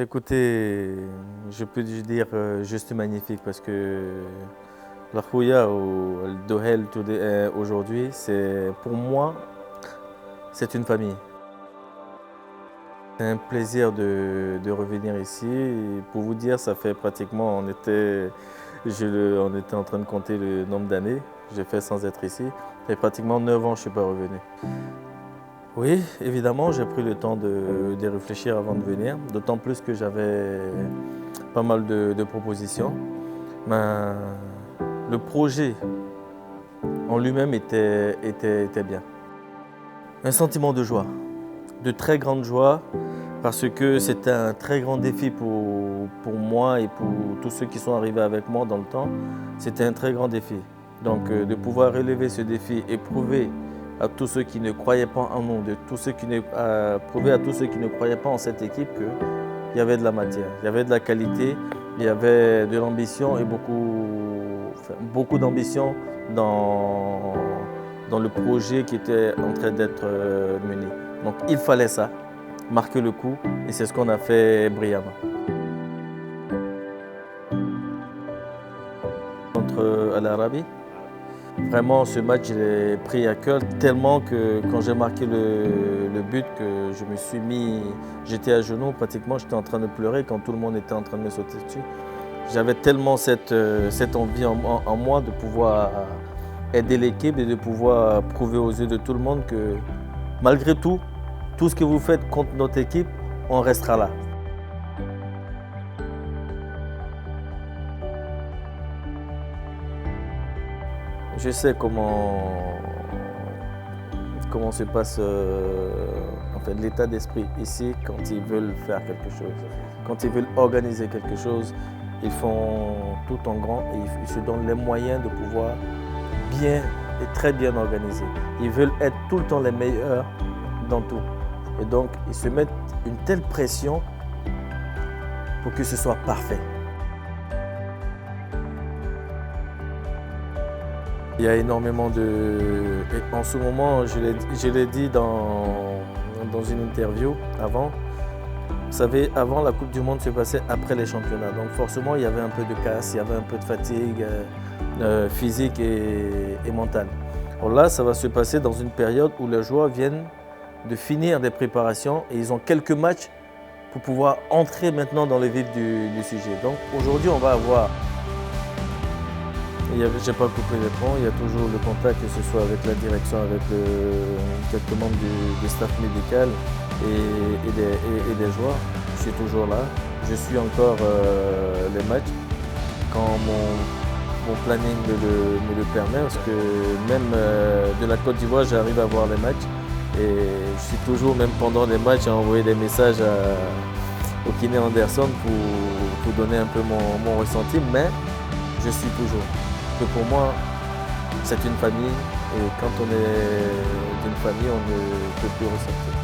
Écoutez, je peux dire juste magnifique parce que la Khouya ou le Dohel aujourd'hui, c'est pour moi, c'est une famille. C'est un plaisir de revenir ici. Et pour vous dire, ça fait pratiquement, on était en train de compter le nombre d'années que j'ai fait sans être ici. Ça fait pratiquement 9 ans que je ne suis pas revenu. Oui, évidemment, j'ai pris le temps de réfléchir avant de venir, d'autant plus que j'avais pas mal de propositions. Mais le projet en lui-même était bien. Un sentiment de joie, de très grande joie, parce que c'était un très grand défi pour moi et pour tous ceux qui sont arrivés avec moi dans le temps. C'était un très grand défi. Donc de pouvoir relever ce défi et prouver à tous ceux qui ne croyaient pas en nous, prouver à tous ceux qui ne croyaient pas en cette équipe qu'il y avait de la matière, il y avait de la qualité, il y avait de l'ambition et beaucoup d'ambition dans le projet qui était en train d'être mené. Donc il fallait ça, marquer le coup, et c'est ce qu'on a fait brillamment. Contre Al Arabi, vraiment ce match je l'ai pris à cœur tellement que quand j'ai marqué le but, que j'étais à genoux pratiquement, j'étais en train de pleurer quand tout le monde était en train de me sauter dessus. J'avais tellement cette envie en moi de pouvoir aider l'équipe et de pouvoir prouver aux yeux de tout le monde que malgré tout ce que vous faites contre notre équipe, on restera là. Je sais comment se passe l'état d'esprit ici quand ils veulent faire quelque chose. Quand ils veulent organiser quelque chose, ils font tout en grand et ils se donnent les moyens de pouvoir bien et très bien organiser. Ils veulent être tout le temps les meilleurs dans tout. Et donc, ils se mettent une telle pression pour que ce soit parfait. Il y a énormément et en ce moment, je l'ai dit dans une interview avant, vous savez, avant la Coupe du Monde se passait après les championnats. Donc forcément, il y avait un peu de casse, il y avait un peu de fatigue physique et mentale. Alors là, ça va se passer dans une période où les joueurs viennent de finir des préparations et ils ont quelques matchs pour pouvoir entrer maintenant dans le vif du sujet. Donc aujourd'hui, on va avoir... Je n'ai pas coupé les ponts, il y a toujours le contact, que ce soit avec la direction, avec quelques membres du staff médical et des joueurs. Je suis toujours là, je suis encore les matchs quand mon planning me le permet, parce que même de la Côte d'Ivoire, j'arrive à voir les matchs et je suis toujours, même pendant les matchs, à envoyer des messages au kiné Anderson pour donner un peu mon ressenti, mais je suis toujours. Que pour moi, c'est une famille et quand on est d'une famille, on ne peut plus ressentir.